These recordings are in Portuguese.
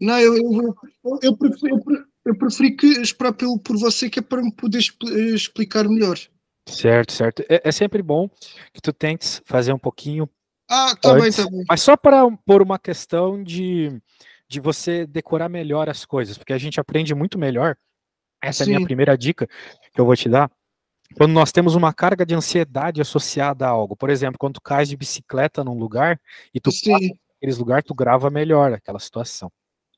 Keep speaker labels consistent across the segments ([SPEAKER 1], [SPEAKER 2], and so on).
[SPEAKER 1] Não, eu preferi que esperar por você, que é para me poder explicar melhor.
[SPEAKER 2] Certo, certo. É sempre bom que tu tentes fazer um pouquinho
[SPEAKER 1] Tá bem,
[SPEAKER 2] antes,
[SPEAKER 1] tá bem.
[SPEAKER 2] mas só para por uma questão de você decorar melhor as coisas, porque a gente aprende muito melhor. Essa é a minha
[SPEAKER 1] Sim,
[SPEAKER 2] primeira dica que eu vou te dar. Quando nós temos uma carga de ansiedade associada a algo, por exemplo, quando tu cais de bicicleta num lugar e tu passa
[SPEAKER 1] sim,
[SPEAKER 2] naqueles lugares, tu grava melhor aquela situação.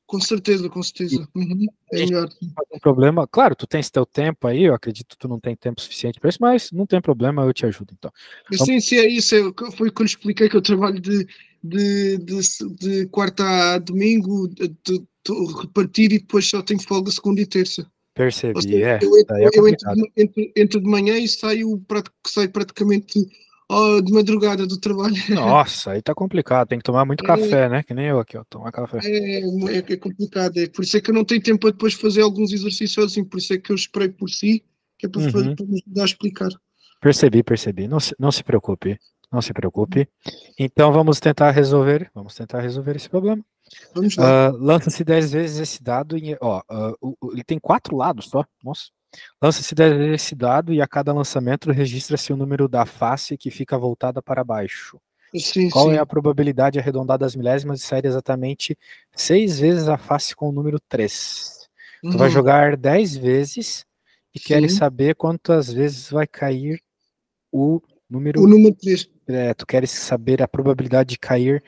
[SPEAKER 1] com certeza, com
[SPEAKER 2] E
[SPEAKER 1] certeza. Uhum,
[SPEAKER 2] a
[SPEAKER 1] é
[SPEAKER 2] gente
[SPEAKER 1] melhor.
[SPEAKER 2] tem um problema, claro, tu tens teu tempo aí, eu acredito que tu não tem tempo suficiente para isso, mas não tem problema, eu te ajudo então. Vamos-
[SPEAKER 1] Sim, sim, é isso. Foi o que eu lhe expliquei, que eu trabalho de quarta a domingo, repartido, e depois só tenho folga segunda e terça. Ou
[SPEAKER 2] Percebi,
[SPEAKER 1] seja,
[SPEAKER 2] daí é
[SPEAKER 1] eu entro,
[SPEAKER 2] complicado.
[SPEAKER 1] entro de manhã e saio praticamente de madrugada do trabalho.
[SPEAKER 2] Nossa, aí tá complicado, tem que tomar muito
[SPEAKER 1] É,
[SPEAKER 2] café, né? Que nem eu aqui, ó, tomar café.
[SPEAKER 1] é complicado. É por isso é que eu não tenho tempo para depois fazer alguns exercícios sozinho. Por isso é que eu esperei por si, que é
[SPEAKER 2] Uhum.
[SPEAKER 1] para me ajudar a explicar.
[SPEAKER 2] Percebi. Não se preocupe, não se preocupe. Então vamos tentar resolver esse problema.
[SPEAKER 1] Vamos lá.
[SPEAKER 2] Lança-se 10 vezes esse dado, ele tem 4 lados só, nossa. Lança-se 10 vezes esse dado e a cada lançamento registra-se o número da face que fica voltada para baixo.
[SPEAKER 1] Sim,
[SPEAKER 2] Qual é a
[SPEAKER 1] sim.
[SPEAKER 2] probabilidade arredondada às milésimas de sair exatamente 6 vezes a face com o número 3? Tu vai
[SPEAKER 1] Uhum,
[SPEAKER 2] jogar 10 vezes e queres
[SPEAKER 1] sim.
[SPEAKER 2] saber quantas vezes vai cair o
[SPEAKER 1] O
[SPEAKER 2] número.
[SPEAKER 1] número 3.
[SPEAKER 2] Tu queres saber a probabilidade de cair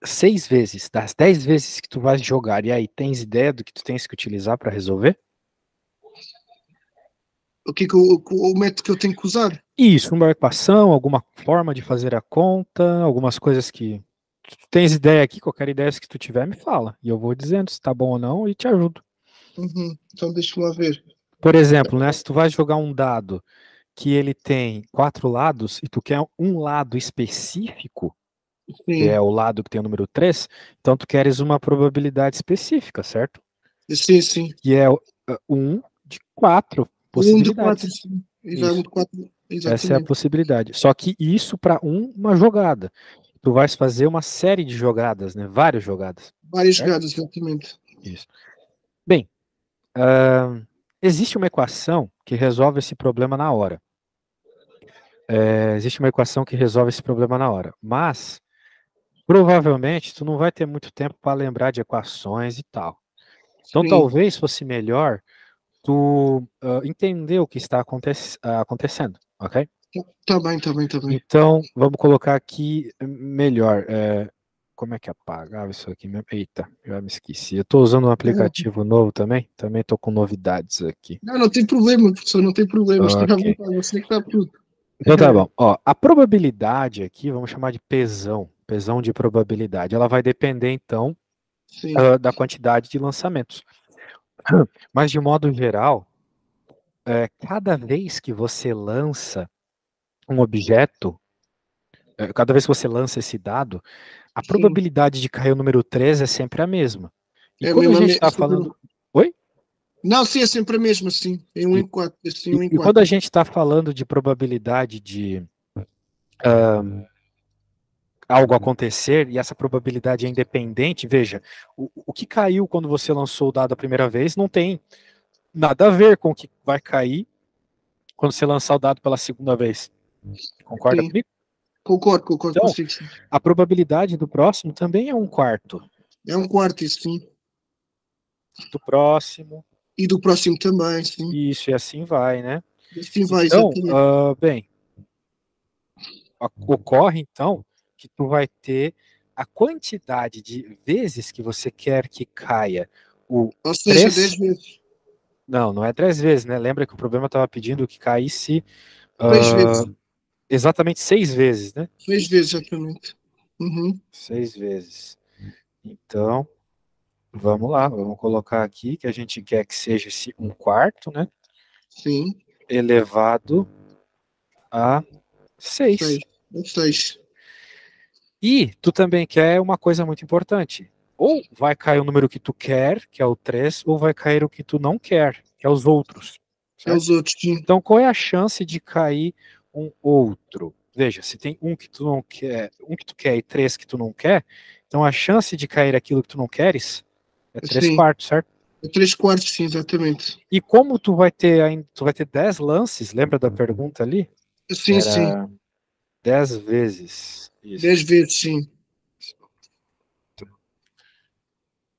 [SPEAKER 2] 6 vezes, das 10 vezes que tu vais jogar. E aí, tens ideia do que tu tens que utilizar para resolver?
[SPEAKER 1] O que é que o método que eu tenho que usar?
[SPEAKER 2] Isso, uma equação, alguma forma de fazer a conta, algumas coisas que. Tu tens ideia aqui, qualquer ideia que tu tiver, me fala. E eu vou dizendo se tá bom ou não e te ajudo.
[SPEAKER 1] Uhum. Então deixa-me lá ver.
[SPEAKER 2] Por exemplo, né, se tu vai jogar um dado que ele tem 4 lados e tu quer um lado específico, que
[SPEAKER 1] Sim,
[SPEAKER 2] é o lado que tem o número 3, então tu queres uma probabilidade específica, certo?
[SPEAKER 1] sim, sim.
[SPEAKER 2] Que é 1 de 4
[SPEAKER 1] Um de 4,
[SPEAKER 2] possibilidades.
[SPEAKER 1] sim. E vai um
[SPEAKER 2] Isso.
[SPEAKER 1] de 4,
[SPEAKER 2] Essa é a
[SPEAKER 1] exatamente.
[SPEAKER 2] possibilidade. Só que isso para uma jogada. Tu vais fazer uma série de jogadas, né? Várias jogadas.
[SPEAKER 1] Várias
[SPEAKER 2] Certo?
[SPEAKER 1] jogadas, exatamente.
[SPEAKER 2] Isso. Bem, uh, existe uma equação que resolve esse problema na hora. Existe uma equação que resolve esse problema na hora. Mas, provavelmente, tu não vai ter muito tempo para lembrar de equações e tal. Então,
[SPEAKER 1] Sim.
[SPEAKER 2] talvez fosse melhor tu entender o que está acontecendo, ok?
[SPEAKER 1] Tá bem, tá bem, tá bem.
[SPEAKER 2] Então, vamos colocar aqui melhor. Como é que apagava isso aqui mesmo? Eita, já me esqueci. Eu estou usando um aplicativo novo também. Também estou com novidades aqui.
[SPEAKER 1] Não, não tem problema, professor, não tem problema. Esteja à
[SPEAKER 2] Ok.
[SPEAKER 1] vontade, você que sabe tudo.
[SPEAKER 2] Então tá bom. Ó, a probabilidade aqui, vamos chamar de pesão. Pesão de probabilidade. Ela vai depender, então,
[SPEAKER 1] Sim.
[SPEAKER 2] da quantidade de lançamentos. Mas, de modo geral, cada vez que você lança um objeto, cada vez que você lança esse dado, a
[SPEAKER 1] Sim.
[SPEAKER 2] probabilidade de cair o número 3 é sempre a mesma. E
[SPEAKER 1] É
[SPEAKER 2] quando a
[SPEAKER 1] mesmo,
[SPEAKER 2] gente está falando. Oi?
[SPEAKER 1] não, sim, é sempre a mesma, sim. Em um
[SPEAKER 2] E,
[SPEAKER 1] em 4, assim,
[SPEAKER 2] e,
[SPEAKER 1] um em
[SPEAKER 2] e quando
[SPEAKER 1] 4.
[SPEAKER 2] a gente está falando de probabilidade de ah, algo acontecer, e essa probabilidade é independente, veja, o que caiu quando você lançou o dado a primeira vez não tem nada a ver com o que vai cair quando você lançar o dado pela segunda vez. Concorda
[SPEAKER 1] Sim.
[SPEAKER 2] comigo?
[SPEAKER 1] Concordo
[SPEAKER 2] Então,
[SPEAKER 1] consigo, sim.
[SPEAKER 2] a probabilidade do próximo também é um quarto.
[SPEAKER 1] É um quarto, isso, sim.
[SPEAKER 2] Do próximo,
[SPEAKER 1] E do próximo também, sim.
[SPEAKER 2] isso, e assim vai, né?
[SPEAKER 1] E assim vai,
[SPEAKER 2] Então,
[SPEAKER 1] exatamente.
[SPEAKER 2] bem, ocorre então que tu vai ter a quantidade de vezes que você quer que caia o
[SPEAKER 1] Ou seja, 10
[SPEAKER 2] 3.
[SPEAKER 1] vezes.
[SPEAKER 2] Não é 3 vezes, né? Lembra que o problema estava pedindo que caísse
[SPEAKER 1] 6 vezes.
[SPEAKER 2] exatamente 6 vezes, né?
[SPEAKER 1] 6
[SPEAKER 2] Isso,
[SPEAKER 1] vezes, exatamente. Uhum.
[SPEAKER 2] 6 vezes. Então, vamos lá, vamos colocar aqui que a gente quer que seja esse um quarto, né?
[SPEAKER 1] Sim.
[SPEAKER 2] Elevado a 6.
[SPEAKER 1] 6. 6.
[SPEAKER 2] E tu também quer uma coisa muito importante. Ou vai cair o número que tu quer, que é o 3, ou vai cair o que tu não quer, que é os outros.
[SPEAKER 1] É
[SPEAKER 2] Certo?
[SPEAKER 1] os outros, sim.
[SPEAKER 2] Então, qual é a chance de cair um outro? Veja, se tem um que tu não quer, um que tu quer e 3 que tu não quer, então a chance de cair aquilo que tu não queres É 3
[SPEAKER 1] Sim,
[SPEAKER 2] quartos, certo?
[SPEAKER 1] é 3/4, sim, exatamente.
[SPEAKER 2] E como tu vai ter ainda, tu vai ter 10 lances, lembra da pergunta ali?
[SPEAKER 1] Sim, sim.
[SPEAKER 2] Era 10 vezes. Isso.
[SPEAKER 1] 10 vezes, sim.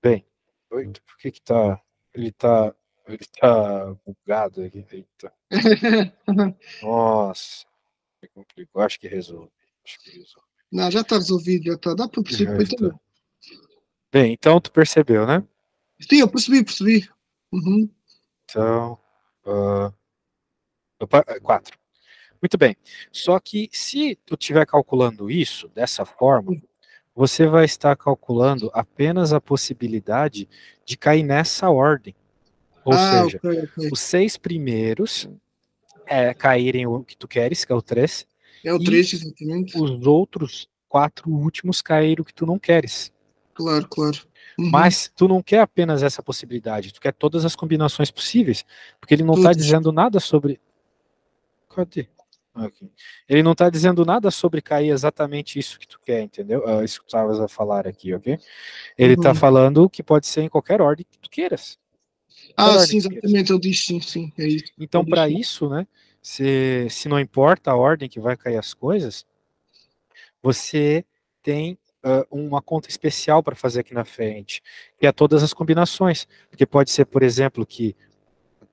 [SPEAKER 2] Bem, por que que tá. Ele tá. Ele tá bugado aqui. Eita. Nossa, me complicou. Acho que resolve. Acho que resolve.
[SPEAKER 1] Não, já está resolvido, já está. Dá para perceber
[SPEAKER 2] Já está.
[SPEAKER 1] perfeitamente.
[SPEAKER 2] Bem, então tu percebeu, né?
[SPEAKER 1] Sim, eu percebi. Uhum.
[SPEAKER 2] Então. ah, opa, 4. Muito bem. Só que se tu estiver calculando isso dessa forma, você vai estar calculando apenas a possibilidade de cair nessa ordem. Ou
[SPEAKER 1] Ah,
[SPEAKER 2] seja,
[SPEAKER 1] ok, ok.
[SPEAKER 2] os 6 primeiros caírem o que tu queres, que é o 3,
[SPEAKER 1] É o
[SPEAKER 2] e
[SPEAKER 1] 3, exatamente.
[SPEAKER 2] os outros 4 últimos caírem o que tu não queres.
[SPEAKER 1] Claro, claro. Uhum.
[SPEAKER 2] Mas tu não quer apenas essa possibilidade, tu quer todas as combinações possíveis, porque ele não está
[SPEAKER 1] Todos.
[SPEAKER 2] dizendo nada sobre. Cadê? Aqui. Ele não está dizendo nada sobre cair exatamente isso que tu quer, entendeu? Isso que tu estavas a falar aqui, ok? Ele está
[SPEAKER 1] Uhum.
[SPEAKER 2] falando que pode ser em qualquer ordem que tu queiras. Qualquer
[SPEAKER 1] Ah,
[SPEAKER 2] ordem
[SPEAKER 1] sim,
[SPEAKER 2] que tu queiras.
[SPEAKER 1] exatamente. Ele diz sim, sim. É isso.
[SPEAKER 2] Então,
[SPEAKER 1] Ele diz
[SPEAKER 2] para
[SPEAKER 1] sim.
[SPEAKER 2] isso, né, se não importa a ordem que vai cair as coisas, você tem uma conta especial para fazer aqui na frente, que é todas as combinações. Porque pode ser, por exemplo, que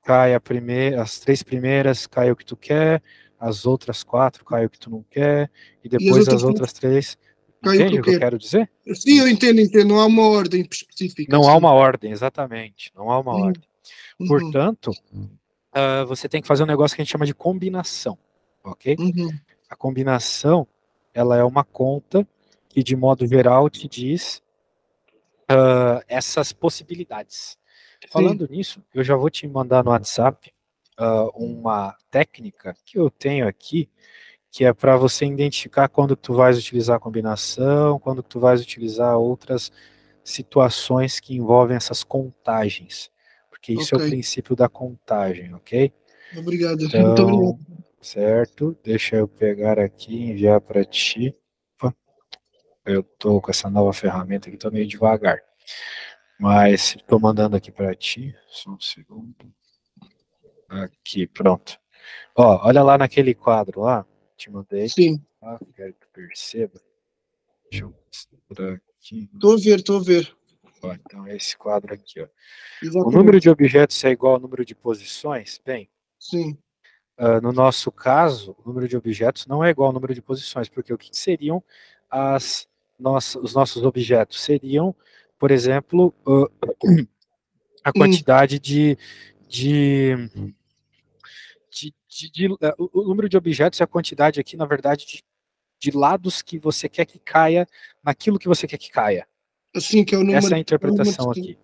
[SPEAKER 2] cai as 3 primeiras, cai o que tu quer, as outras 4 cai o que tu não quer, e
[SPEAKER 1] E as
[SPEAKER 2] depois
[SPEAKER 1] outras
[SPEAKER 2] as
[SPEAKER 1] três
[SPEAKER 2] outras 3.
[SPEAKER 1] cai o que
[SPEAKER 2] Entende
[SPEAKER 1] eu
[SPEAKER 2] o que eu
[SPEAKER 1] quero.
[SPEAKER 2] quero dizer?
[SPEAKER 1] Sim, eu
[SPEAKER 2] Isso.
[SPEAKER 1] entendo, entendo. Não há uma ordem específica,
[SPEAKER 2] Não há
[SPEAKER 1] assim.
[SPEAKER 2] uma ordem, exatamente. Não há uma
[SPEAKER 1] Uhum.
[SPEAKER 2] ordem.
[SPEAKER 1] Uhum.
[SPEAKER 2] Portanto, você tem que fazer um negócio que a gente chama de combinação, ok?
[SPEAKER 1] Uhum.
[SPEAKER 2] A combinação, ela é uma conta que, de modo geral, te diz essas possibilidades.
[SPEAKER 1] Sim.
[SPEAKER 2] Falando nisso, eu já vou te mandar no WhatsApp uma técnica que eu tenho aqui, que é para você identificar quando tu vais utilizar a combinação, quando tu vais utilizar outras situações que envolvem essas contagens, porque isso é
[SPEAKER 1] Ok.
[SPEAKER 2] o princípio da contagem, ok?
[SPEAKER 1] Obrigado. Muito obrigado.
[SPEAKER 2] Então, certo, deixa eu pegar aqui e enviar para ti. Opa, eu tô com essa nova ferramenta aqui, tô meio devagar, mas estou mandando aqui para ti, só um segundo. Aqui, pronto. Ó, olha lá naquele quadro lá, te mandei.
[SPEAKER 1] Sim.
[SPEAKER 2] Quero que tu perceba. Deixa eu mostrar aqui.
[SPEAKER 1] Estou a ver.
[SPEAKER 2] Ó, então, é esse quadro aqui, ó. O número de
[SPEAKER 1] Exatamente.
[SPEAKER 2] objetos é igual ao número de posições? Bem,
[SPEAKER 1] Sim.
[SPEAKER 2] no nosso caso, o número de objetos não é igual ao número de posições, porque o que seriam os nossos objetos? Seriam, por exemplo, a
[SPEAKER 1] Hum.
[SPEAKER 2] quantidade de, o número de objetos é a quantidade aqui, na verdade, de lados que você quer que caia naquilo que você quer que caia.
[SPEAKER 1] Assim que é o
[SPEAKER 2] Essa
[SPEAKER 1] número.
[SPEAKER 2] é a
[SPEAKER 1] É o número
[SPEAKER 2] interpretação
[SPEAKER 1] de...
[SPEAKER 2] aqui.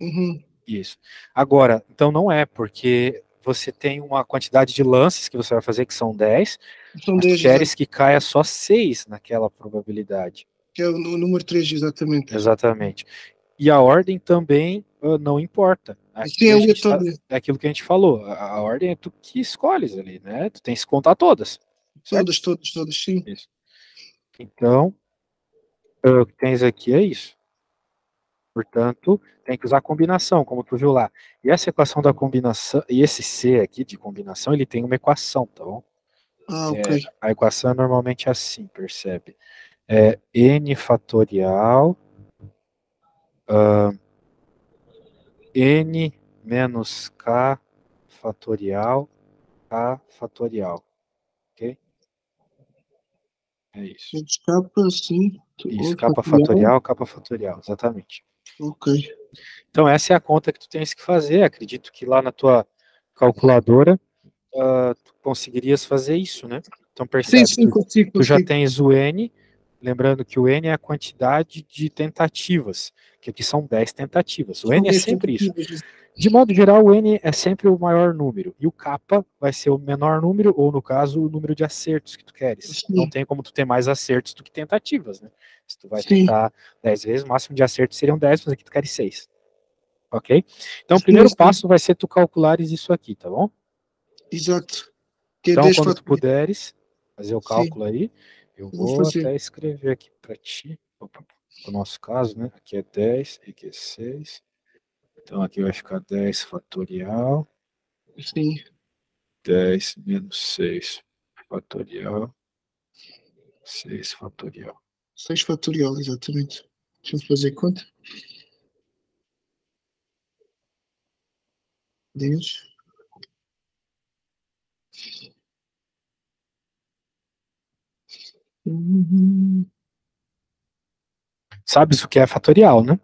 [SPEAKER 1] Uhum.
[SPEAKER 2] Isso. Agora, então não é, porque você tem uma quantidade de lances que você vai fazer, que são 10,
[SPEAKER 1] São
[SPEAKER 2] mas tu
[SPEAKER 1] 10, exato.
[SPEAKER 2] queres que caia só 6 naquela probabilidade.
[SPEAKER 1] Que é o número 3, exatamente.
[SPEAKER 2] Exatamente. E a ordem também não importa.
[SPEAKER 1] Sim, é
[SPEAKER 2] Aqui a gente tá,
[SPEAKER 1] aleatório.
[SPEAKER 2] é aquilo que a gente falou. A ordem é tu que escolhes ali, né? Tu tens que contar todas, certo?
[SPEAKER 1] Todas, todas, todas, sim.
[SPEAKER 2] Isso. Então, o que tens aqui é isso. Portanto, tem que usar combinação, como tu viu lá. E essa equação da combinação, e esse C aqui de combinação, ele tem uma equação, tá bom?
[SPEAKER 1] Ah, ok.
[SPEAKER 2] A equação é normalmente assim, percebe? É n fatorial, n menos k fatorial, k fatorial, ok? É isso.
[SPEAKER 1] Escapa, sim.
[SPEAKER 2] Isso,
[SPEAKER 1] Outro fatorial.
[SPEAKER 2] k fatorial, exatamente.
[SPEAKER 1] Ok.
[SPEAKER 2] Então essa é a conta que tu tens que fazer. Acredito que lá na tua calculadora tu conseguirias fazer isso, né? Então
[SPEAKER 1] Sim,
[SPEAKER 2] percebe,
[SPEAKER 1] sim, consigo,
[SPEAKER 2] tu já
[SPEAKER 1] consigo.
[SPEAKER 2] tens o N, lembrando que o N é a quantidade de tentativas, que aqui são 10 tentativas. O
[SPEAKER 1] São
[SPEAKER 2] N é
[SPEAKER 1] 10
[SPEAKER 2] sempre isso.
[SPEAKER 1] tentativas.
[SPEAKER 2] De modo geral, o N é sempre o maior número, e o kappa vai ser o menor número, ou no caso, o número de acertos que tu queres. Não
[SPEAKER 1] Sim,
[SPEAKER 2] tem como tu ter mais acertos do que tentativas, né? Se tu vai
[SPEAKER 1] sim.
[SPEAKER 2] tentar 10 vezes, o máximo de acertos seriam 10, mas aqui tu queres 6, ok? Então o
[SPEAKER 1] Sim,
[SPEAKER 2] primeiro
[SPEAKER 1] sim.
[SPEAKER 2] passo vai ser tu calculares isso aqui, tá bom?
[SPEAKER 1] Exato. Que é
[SPEAKER 2] Então,
[SPEAKER 1] 10
[SPEAKER 2] quando tu
[SPEAKER 1] fatores.
[SPEAKER 2] puderes fazer o
[SPEAKER 1] Sim,
[SPEAKER 2] cálculo aí, eu
[SPEAKER 1] eu vou
[SPEAKER 2] vou
[SPEAKER 1] fazer.
[SPEAKER 2] até escrever aqui para ti, no nosso caso, né? Aqui é 10, aqui é 6. Então aqui vai ficar 10 fatorial.
[SPEAKER 1] Sim.
[SPEAKER 2] 10 menos 6 fatorial. 6 fatorial.
[SPEAKER 1] 6 fatorial, exatamente. Deixa-me fazer conta. 10.
[SPEAKER 2] Sabes o que é fatorial, né?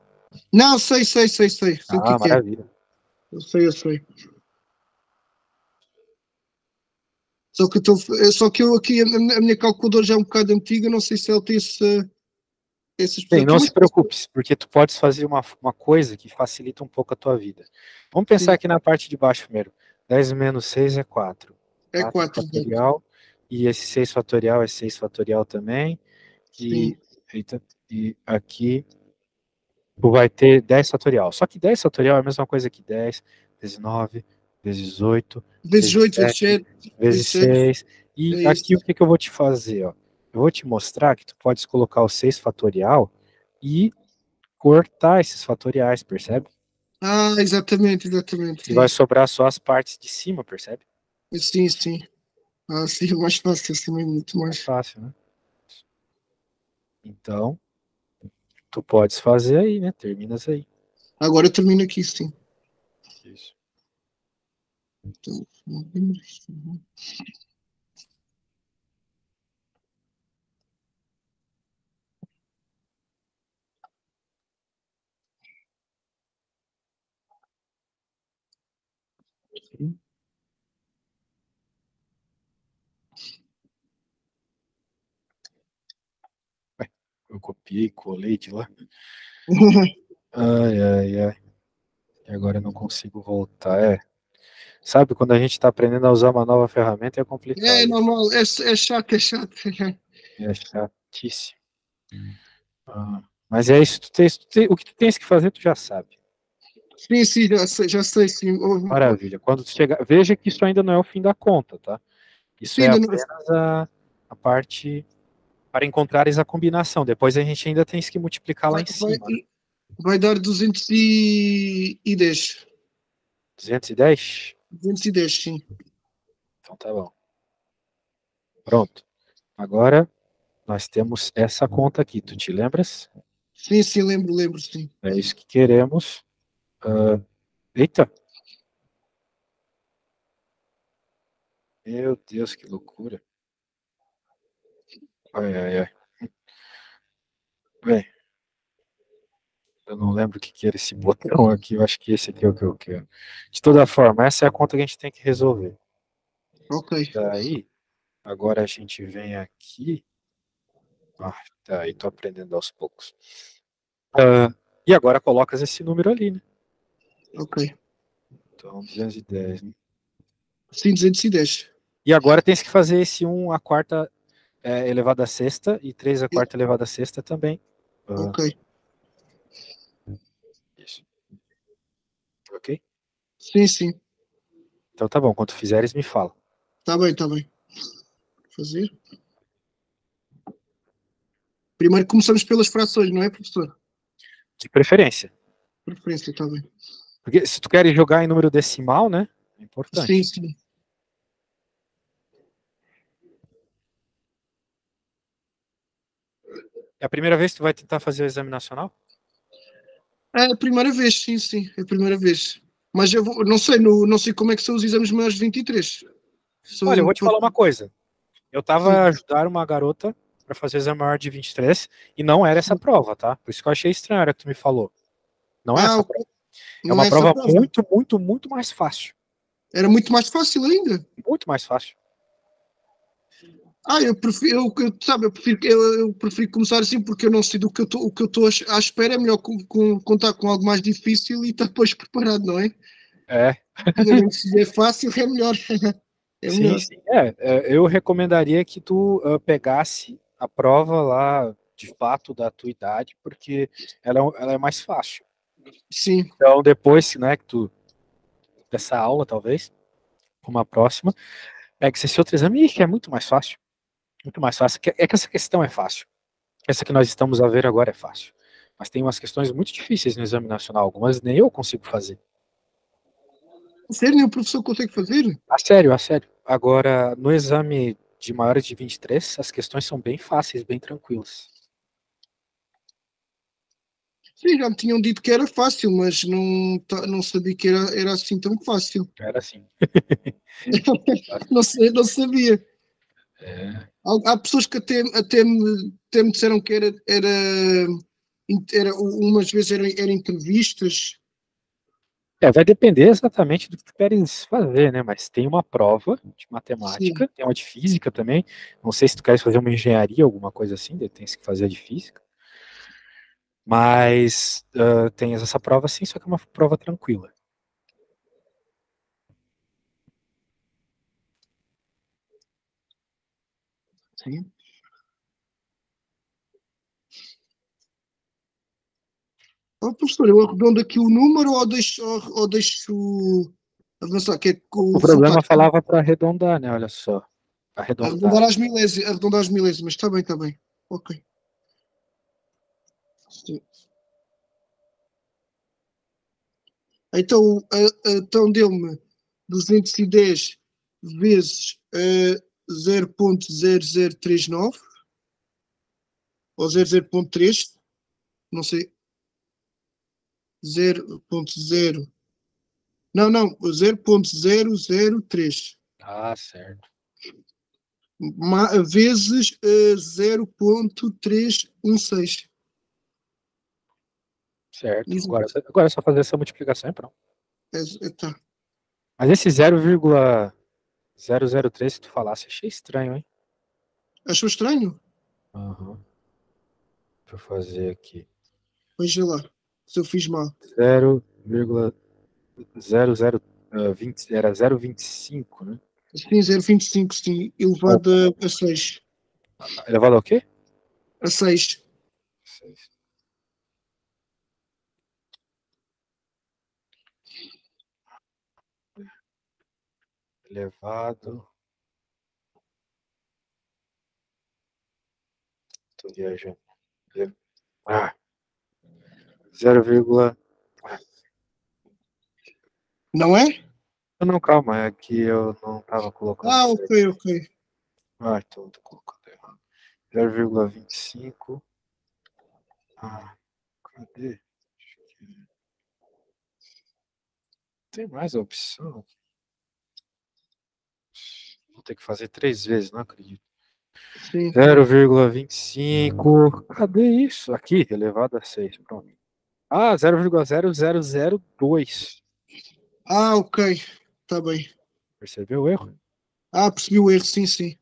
[SPEAKER 1] Não, sei. Sei o
[SPEAKER 2] Ah,
[SPEAKER 1] que é.
[SPEAKER 2] maravilha.
[SPEAKER 1] Eu sei. Só que eu aqui, a minha calculadora já é um bocado antiga, não sei se ela tem essa
[SPEAKER 2] Bem,
[SPEAKER 1] expressão. Que é
[SPEAKER 2] não se
[SPEAKER 1] muito
[SPEAKER 2] preocupe, porque tu podes fazer uma coisa que facilita um pouco a tua vida. Vamos pensar
[SPEAKER 1] sim,
[SPEAKER 2] aqui na parte de baixo primeiro. 10 menos 6 é 4.
[SPEAKER 1] é
[SPEAKER 2] 4
[SPEAKER 1] 4,
[SPEAKER 2] fatorial. E esse 6 fatorial é 6 fatorial também.
[SPEAKER 1] sim.
[SPEAKER 2] Eita, e aqui tu vai ter 10 fatorial. Só que 10 fatorial é a mesma coisa que 10, vezes 9, vezes 8,
[SPEAKER 1] Vezes
[SPEAKER 2] vezes
[SPEAKER 1] 8, vezes
[SPEAKER 2] 7,
[SPEAKER 1] 7,
[SPEAKER 2] vezes
[SPEAKER 1] vezes 7,
[SPEAKER 2] 6. E
[SPEAKER 1] é
[SPEAKER 2] aqui o
[SPEAKER 1] isso.
[SPEAKER 2] que, que eu vou te fazer? Ó? Eu vou te mostrar que tu podes colocar o 6 fatorial e cortar esses fatoriais, percebe?
[SPEAKER 1] Ah, exatamente,
[SPEAKER 2] E vai
[SPEAKER 1] sim.
[SPEAKER 2] sobrar só as partes de cima, percebe?
[SPEAKER 1] Sim. Ah, sim, é mais fácil, assim, é muito
[SPEAKER 2] Mais
[SPEAKER 1] mais.
[SPEAKER 2] fácil, né? Então, tu podes fazer aí, né? Terminas aí.
[SPEAKER 1] Agora eu termino aqui, sim.
[SPEAKER 2] Isso.
[SPEAKER 1] Então,
[SPEAKER 2] Ué, eu copiei, colei de lá. Ai. E agora eu não consigo voltar. Sabe, quando a gente está aprendendo a usar uma nova ferramenta é
[SPEAKER 1] é
[SPEAKER 2] complicado.
[SPEAKER 1] normal, é chato, é chato.
[SPEAKER 2] É chatíssimo. Mas é isso, o que tu tens que fazer, tu já sabe.
[SPEAKER 1] Sim, já sei, sim.
[SPEAKER 2] Maravilha. Quando tu chegar, veja que isso ainda não é o fim da conta, tá? Isso
[SPEAKER 1] Sim,
[SPEAKER 2] é
[SPEAKER 1] ainda não,
[SPEAKER 2] apenas a parte para encontrares a combinação. Depois a gente ainda tem que multiplicar lá
[SPEAKER 1] vai,
[SPEAKER 2] em
[SPEAKER 1] vai,
[SPEAKER 2] cima, né?
[SPEAKER 1] vai dar 210.
[SPEAKER 2] 210?
[SPEAKER 1] 210, sim.
[SPEAKER 2] Então tá bom. Pronto. Agora nós temos essa conta aqui, tu te lembras?
[SPEAKER 1] Sim, lembro, sim.
[SPEAKER 2] É isso que queremos. Ah, eita! Meu Deus, que loucura. Ai. Bem, eu não lembro o que que era esse botão aqui, eu acho que esse aqui é o que eu quero. De toda forma, essa é a conta que a gente tem que resolver.
[SPEAKER 1] Ok,
[SPEAKER 2] Daí, agora a gente vem aqui. Ah, tá aí, tô aprendendo aos poucos. E agora colocas esse número ali, né?
[SPEAKER 1] ok.
[SPEAKER 2] Então, 210, né?
[SPEAKER 1] Sim, 210.
[SPEAKER 2] E agora tens que fazer esse 1 a quarta elevado à sexta e 3 a quarta elevado à sexta também. Ah,
[SPEAKER 1] Ok.
[SPEAKER 2] isso. Ok?
[SPEAKER 1] Sim.
[SPEAKER 2] Então tá bom, quando fizeres, me fala.
[SPEAKER 1] Tá bem. Fazer. Primeiro começamos pelas frações, não é, professor?
[SPEAKER 2] De preferência.
[SPEAKER 1] Preferência, tá bem.
[SPEAKER 2] Porque se tu queres jogar em número decimal, né? É importante.
[SPEAKER 1] Sim.
[SPEAKER 2] É a primeira vez que tu vai tentar fazer o exame nacional?
[SPEAKER 1] É a primeira vez, sim. É a primeira vez. Mas eu não sei, não sei como é que são os exames maiores de 23.
[SPEAKER 2] Olha, eu
[SPEAKER 1] São.
[SPEAKER 2] vou te falar uma coisa. Eu estava
[SPEAKER 1] Sim,
[SPEAKER 2] a ajudar uma garota para fazer o exame maior de 23 e não era essa
[SPEAKER 1] sim.
[SPEAKER 2] prova, tá? Por isso que eu achei estranho a hora que tu me falou. Não é essa
[SPEAKER 1] Ah,
[SPEAKER 2] prova. É
[SPEAKER 1] não
[SPEAKER 2] uma
[SPEAKER 1] é essa
[SPEAKER 2] prova
[SPEAKER 1] prova.
[SPEAKER 2] muito mais fácil.
[SPEAKER 1] Era muito mais fácil ainda.
[SPEAKER 2] Muito mais fácil.
[SPEAKER 1] Eu prefiro, sabe, eu prefiro começar assim porque eu não sei do que o que eu estou à espera. É melhor contar com algo mais difícil e estar depois preparado, não é?
[SPEAKER 2] É,
[SPEAKER 1] Se é fácil, é melhor. É melhor.
[SPEAKER 2] sim. Eu recomendaria que tu pegasse a prova lá, de fato, da tua idade, porque ela é mais fácil.
[SPEAKER 1] Sim,
[SPEAKER 2] Então, depois, né, que tu, dessa aula, talvez, uma próxima, pega esse outro exame, que é muito mais fácil. Muito mais fácil. É que essa questão é fácil. Essa que nós estamos a ver agora é fácil. Mas tem umas questões muito difíceis no exame nacional, algumas nem eu consigo fazer.
[SPEAKER 1] Sério, nem o professor consegue fazer?
[SPEAKER 2] A sério, a sério. Agora, no exame de maiores de 23, as questões são bem fáceis, bem tranquilas.
[SPEAKER 1] Sim, já me tinham dito que era fácil, mas não sabia que era assim tão fácil.
[SPEAKER 2] Era assim.
[SPEAKER 1] Não sei, não sabia.
[SPEAKER 2] É.
[SPEAKER 1] Há pessoas que até me disseram que umas vezes era entrevistas.
[SPEAKER 2] Vai depender exatamente do que tu queres fazer, né? Mas tem uma prova de
[SPEAKER 1] Sim.
[SPEAKER 2] matemática, tem uma de física também. Não sei se tu queres fazer uma engenharia, alguma coisa assim, daí tem que fazer a de física. Mas tem essa prova sim, só que é uma prova tranquila.
[SPEAKER 1] Sim. Oh, professor, eu arredondo aqui o número ou deixo avançar, que é com
[SPEAKER 2] O
[SPEAKER 1] o
[SPEAKER 2] problema
[SPEAKER 1] resultado.
[SPEAKER 2] falava para arredondar, né? Olha só. Arredondar.
[SPEAKER 1] Arredondar às milésimas. Está bem, está bem. Ok. Sim. Então deu-me 210 vezes 0,0039 ou 00,3, não sei, 0,0. Não, não, 0,003
[SPEAKER 2] Ah, certo.
[SPEAKER 1] vezes 0,316.
[SPEAKER 2] Certo.
[SPEAKER 1] Isso,
[SPEAKER 2] Agora é só fazer essa multiplicação e pronto.
[SPEAKER 1] tá.
[SPEAKER 2] Mas esse 0,003, se tu falasse, achei estranho, hein?
[SPEAKER 1] Achou estranho?
[SPEAKER 2] Uhum. Deixa eu fazer aqui.
[SPEAKER 1] Veja lá, se eu fiz mal.
[SPEAKER 2] 0,0020, era 0,25, né?
[SPEAKER 1] Sim, 0,25, sim,
[SPEAKER 2] Bom,
[SPEAKER 1] elevado a 6.
[SPEAKER 2] elevado ao quê?
[SPEAKER 1] A 6.
[SPEAKER 2] 6. Elevado. Tô viajando. Ah, 0,
[SPEAKER 1] Não é?
[SPEAKER 2] não, calma, é que eu não estava colocando
[SPEAKER 1] Ah, ok,
[SPEAKER 2] certo.
[SPEAKER 1] ok.
[SPEAKER 2] Então tô colocando errado. 0,25. Cadê? Tem mais a opção? Vou ter que fazer 3 vezes, não acredito.
[SPEAKER 1] Sim.
[SPEAKER 2] 0,25. Cadê isso? Aqui, elevado a 6. Pronto. 0,0002.
[SPEAKER 1] Ah, ok. Está bem.
[SPEAKER 2] Percebeu o erro?
[SPEAKER 1] Percebi o erro, sim, sim.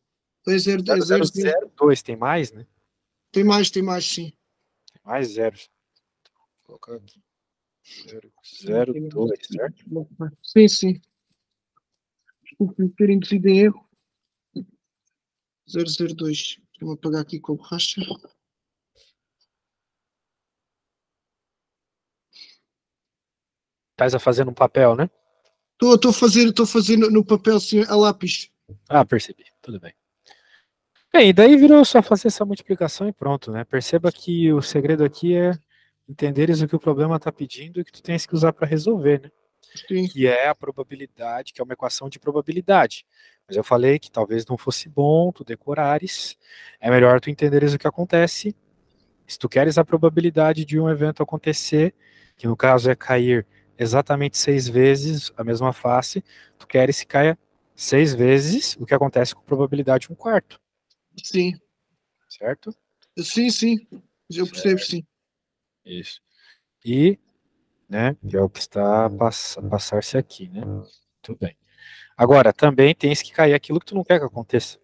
[SPEAKER 1] É 0.
[SPEAKER 2] 0,002. Tem mais, né?
[SPEAKER 1] Tem mais, sim.
[SPEAKER 2] Tem mais zeros. Vou colocar aqui.
[SPEAKER 1] Sim, tem mais.
[SPEAKER 2] 0,02, certo?
[SPEAKER 1] Sim, sim. Desculpe me ter induzido em erro. 002. Vou apagar aqui com borracha.
[SPEAKER 2] Estás a fazer no papel, né?
[SPEAKER 1] Estou a fazer no papel, sim, a lápis.
[SPEAKER 2] Percebi. Tudo bem. Bem, e daí virou só fazer essa multiplicação e pronto, né? Perceba que o segredo aqui é entenderes o que o problema está pedindo e que tu tens que usar para resolver, né?
[SPEAKER 1] Sim,
[SPEAKER 2] Que é a probabilidade, que é uma equação de probabilidade. Mas eu falei que talvez não fosse bom tu decorares, é melhor tu entenderes o que acontece. Se tu queres a probabilidade de um evento acontecer, que no caso é cair exatamente 6 vezes a mesma face, tu queres que caia 6 vezes o que acontece com probabilidade 1/4,
[SPEAKER 1] sim.
[SPEAKER 2] certo?
[SPEAKER 1] Sim, sim. Eu percebo,
[SPEAKER 2] Certo.
[SPEAKER 1] sim.
[SPEAKER 2] Isso. E, né, que é o que está a passar-se aqui, né? Tudo bem. Agora, também tens que cair aquilo que tu não quer que aconteça.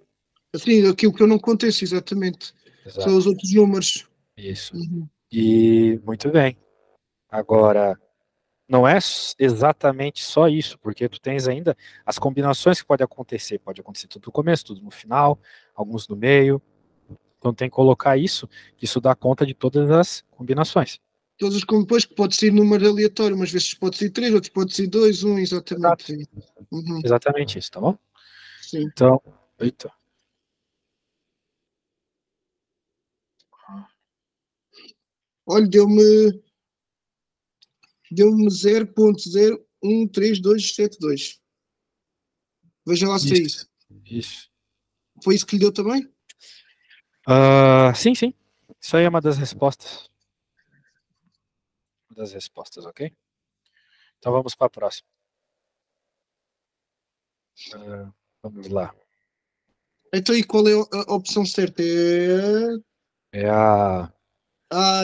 [SPEAKER 1] Assim, aquilo que eu não contexto, exatamente. São os
[SPEAKER 2] Exato.
[SPEAKER 1] outros números.
[SPEAKER 2] Isso.
[SPEAKER 1] Uhum.
[SPEAKER 2] E muito bem. Agora, não é exatamente só isso, porque tu tens ainda as combinações que podem acontecer. Pode acontecer tudo no começo, tudo no final, alguns no meio. Então tem que colocar isso, que isso dá conta de todas as combinações.
[SPEAKER 1] Todos os compostos, que pode ser número aleatório, umas vezes pode ser 3, outros pode ser 2, 1,
[SPEAKER 2] Exato.
[SPEAKER 1] exatamente. Uhum.
[SPEAKER 2] Exatamente isso, tá bom?
[SPEAKER 1] Sim.
[SPEAKER 2] Então, eita.
[SPEAKER 1] Olha, deu-me 0.01372. Veja lá se é
[SPEAKER 2] Isso,
[SPEAKER 1] isso.
[SPEAKER 2] isso.
[SPEAKER 1] Foi isso que lhe deu também?
[SPEAKER 2] Sim, sim. Isso aí é uma das respostas. Uma das respostas, ok? Então vamos para a próxima. Vamos lá.
[SPEAKER 1] Então, e qual é a opção certa?
[SPEAKER 2] É a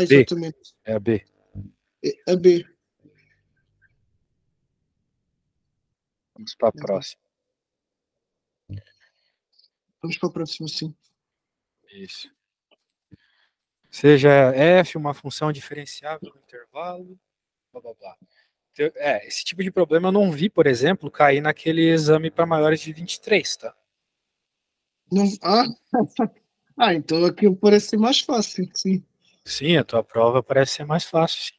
[SPEAKER 2] B.
[SPEAKER 1] Exatamente.
[SPEAKER 2] É a B.
[SPEAKER 1] É a B.
[SPEAKER 2] Vamos para a
[SPEAKER 1] Então,
[SPEAKER 2] próxima.
[SPEAKER 1] vamos para a próxima, sim.
[SPEAKER 2] Isso. Seja f uma função diferenciável no intervalo, blá blá blá. Esse tipo de problema eu não vi, por exemplo, cair naquele exame para maiores de 23, tá?
[SPEAKER 1] Não, então aquilo parece ser mais fácil, sim.
[SPEAKER 2] Sim, a tua prova parece ser mais fácil, sim.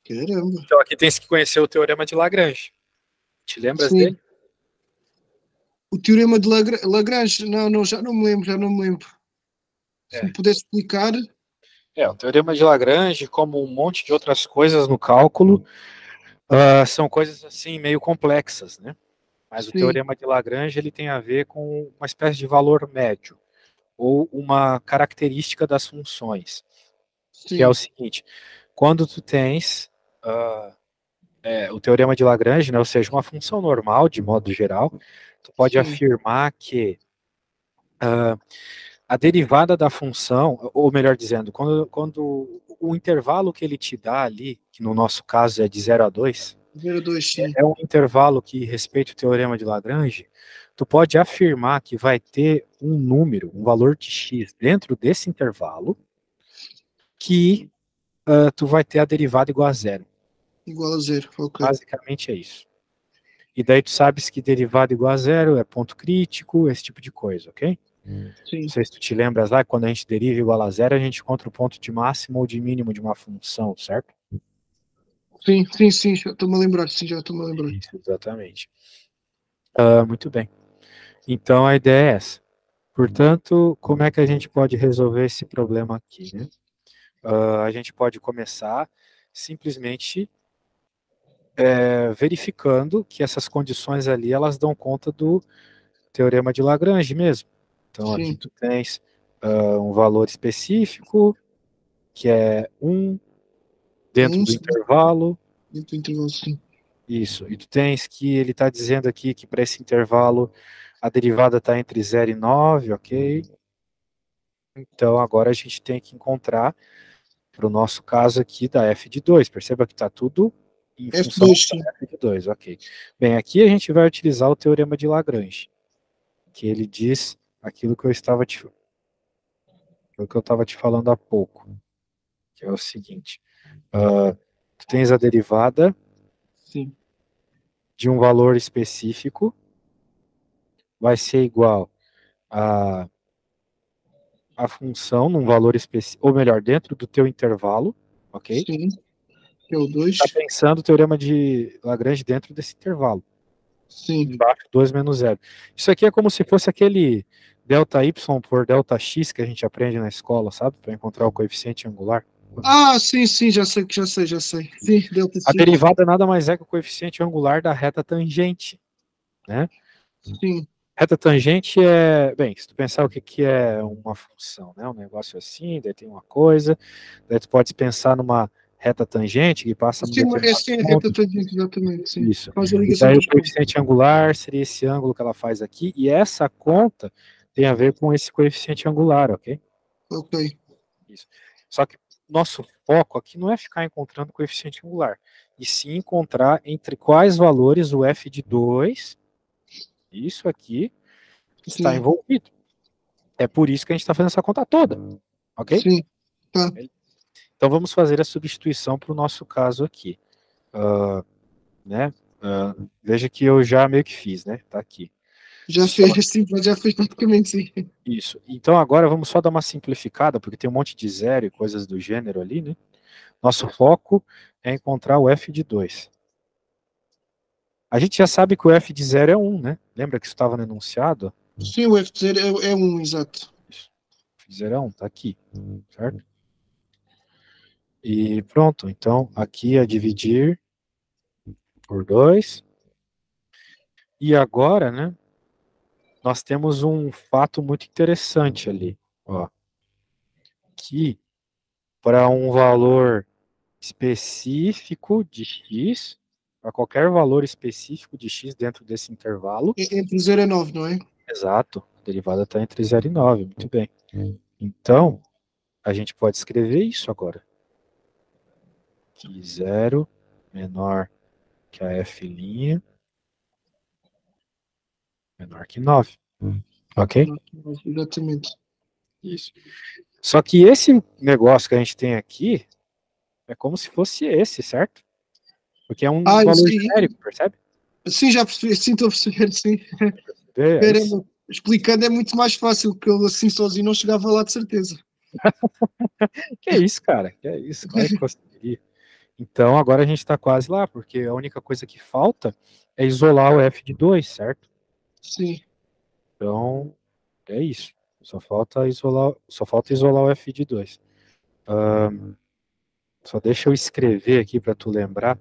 [SPEAKER 1] Caramba.
[SPEAKER 2] Então aqui tem que conhecer o teorema de Lagrange. Te lembras dele?
[SPEAKER 1] Sim. O teorema de Lagrange, não, já não me lembro, já não me lembro. Se me
[SPEAKER 2] É.
[SPEAKER 1] pudesse explicar.
[SPEAKER 2] O teorema de Lagrange, como um monte de outras coisas no cálculo, são coisas assim meio complexas, né? Mas o
[SPEAKER 1] Sim,
[SPEAKER 2] teorema de Lagrange ele tem a ver com uma espécie de valor médio ou uma característica das funções, que é o
[SPEAKER 1] sim,
[SPEAKER 2] seguinte: quando tu tens o teorema de Lagrange, né, ou seja, uma função normal de modo geral, tu pode
[SPEAKER 1] sim,
[SPEAKER 2] afirmar que a derivada da função, ou melhor dizendo, quando o intervalo que ele te dá ali, que no nosso caso é de 0 a 2,
[SPEAKER 1] 0,2, sim.
[SPEAKER 2] é um intervalo que respeita o teorema de Lagrange, tu pode afirmar que vai ter um número, um valor de x dentro desse intervalo, que tu vai ter a derivada igual a zero.
[SPEAKER 1] Igual a zero, ok.
[SPEAKER 2] Basicamente é isso. E daí tu sabes que derivada igual a zero é ponto crítico, esse tipo de coisa, ok? Não
[SPEAKER 1] Sim,
[SPEAKER 2] sei se tu te lembras lá, quando a gente deriva igual a zero, a gente encontra o ponto de máximo ou de mínimo de uma função, certo?
[SPEAKER 1] sim, já estou-me a lembrar, sim, já estou-me a lembrar.
[SPEAKER 2] Isso, exatamente. Muito bem. Então a ideia é essa. Portanto, como é que a gente pode resolver esse problema aqui, né? A gente pode começar simplesmente verificando que essas condições ali, elas dão conta do teorema de Lagrange mesmo. Então aqui
[SPEAKER 1] Sim,
[SPEAKER 2] tu tens um valor específico, que é 1
[SPEAKER 1] é
[SPEAKER 2] dentro
[SPEAKER 1] um
[SPEAKER 2] do
[SPEAKER 1] segundo
[SPEAKER 2] intervalo,
[SPEAKER 1] dentro do intervalo, sim.
[SPEAKER 2] isso. E tu tens que ele está dizendo aqui que para esse intervalo a derivada está entre 0 e 9, ok? Então agora a gente tem que encontrar, para o nosso caso aqui, da f de 2. Perceba que está tudo em função
[SPEAKER 1] F2,
[SPEAKER 2] da
[SPEAKER 1] sim.
[SPEAKER 2] f de 2, ok. Bem, aqui a gente vai utilizar o teorema de Lagrange, que ele diz aquilo que eu estava te falando há pouco, que é o seguinte: tu tens a derivada
[SPEAKER 1] Sim,
[SPEAKER 2] de um valor específico vai ser igual a função num valor específico, ou melhor, dentro do teu intervalo, ok?
[SPEAKER 1] sim, que é o
[SPEAKER 2] Está
[SPEAKER 1] 2.
[SPEAKER 2] pensando o teorema de Lagrange dentro desse intervalo.
[SPEAKER 1] Sim.
[SPEAKER 2] Embaixo, 2 menos zero. Isso aqui é como se fosse aquele delta y por delta x que a gente aprende na escola, sabe? Para encontrar o coeficiente angular.
[SPEAKER 1] Sim, já sei. Sim, delta
[SPEAKER 2] A
[SPEAKER 1] sim.
[SPEAKER 2] derivada nada mais é que o coeficiente angular da reta tangente, né?
[SPEAKER 1] Sim,
[SPEAKER 2] Reta tangente é, bem, se tu pensar o que, que é uma função, né? Um negócio assim, daí tem uma coisa, daí tu pode pensar numa reta tangente que passa num
[SPEAKER 1] sim,
[SPEAKER 2] determinado
[SPEAKER 1] sim, a reta
[SPEAKER 2] ponto.
[SPEAKER 1] tangente, exatamente, sim.
[SPEAKER 2] Isso.
[SPEAKER 1] Faz a
[SPEAKER 2] E
[SPEAKER 1] ligação
[SPEAKER 2] daí
[SPEAKER 1] entre
[SPEAKER 2] o
[SPEAKER 1] os pontos.
[SPEAKER 2] coeficiente angular seria esse ângulo que ela faz aqui, e essa conta tem a ver com esse coeficiente angular, ok?
[SPEAKER 1] Ok,
[SPEAKER 2] Isso. Só que nosso foco aqui não é ficar encontrando coeficiente angular, e sim encontrar entre quais valores o f de 2, isso aqui, está
[SPEAKER 1] sim,
[SPEAKER 2] envolvido. É por isso que a gente está fazendo essa conta toda, ok?
[SPEAKER 1] sim, tá.
[SPEAKER 2] Então vamos fazer a substituição para o nosso caso aqui. Né? Veja que eu já meio que fiz, né? Tá aqui.
[SPEAKER 1] Já
[SPEAKER 2] Só
[SPEAKER 1] fez, sim, já fez praticamente, sim.
[SPEAKER 2] isso. Então agora vamos só dar uma simplificada, porque tem um monte de zero e coisas do gênero ali, né? Nosso foco é encontrar o f de 2. A gente já sabe que o f de 0 é 1, né? Lembra que isso estava no enunciado?
[SPEAKER 1] Sim, o F0 é um, exato.
[SPEAKER 2] F de 0 é 1, tá aqui, certo? E pronto, então aqui é dividir por 2. E agora, né, nós temos um fato muito interessante ali, ó, que para um valor específico de x, para qualquer valor específico de x dentro desse intervalo,
[SPEAKER 1] Entre 0 e 9, não é?
[SPEAKER 2] exato, a derivada está entre 0 e 9, muito bem. Então, a gente pode escrever isso agora. Que 0 menor que a f' menor que 9. Ok?
[SPEAKER 1] Exatamente.
[SPEAKER 2] Isso. Só que esse negócio que a gente tem aqui é como se fosse esse, certo? Porque é um valor
[SPEAKER 1] Sim.
[SPEAKER 2] genérico, percebe?
[SPEAKER 1] Sim, já percebi, sim, estou a perceber, sim.
[SPEAKER 2] Aí sim.
[SPEAKER 1] Explicando é muito mais fácil, que eu assim sozinho não chegava lá de certeza.
[SPEAKER 2] Que é isso, cara? Que é isso? Claro que conseguiria. Então, agora a gente está quase lá, porque a única coisa que falta é isolar o f de 2, certo?
[SPEAKER 1] Sim.
[SPEAKER 2] Então, é isso. Só falta isolar o f de 2. Só deixa eu escrever aqui para tu lembrar.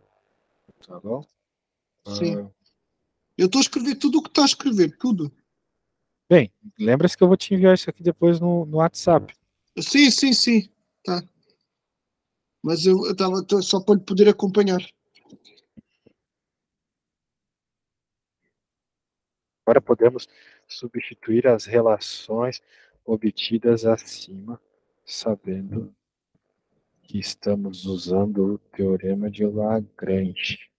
[SPEAKER 2] Tá bom?
[SPEAKER 1] Sim. Eu estou a escrever tudo o que está a escrever, tudo.
[SPEAKER 2] Bem, lembra-se que eu vou te enviar isso aqui depois no WhatsApp.
[SPEAKER 1] Sim, sim, sim. Tá. Mas eu estava só para lhe poder acompanhar.
[SPEAKER 2] Agora podemos substituir as relações obtidas acima, sabendo que estamos usando o teorema de Lagrange.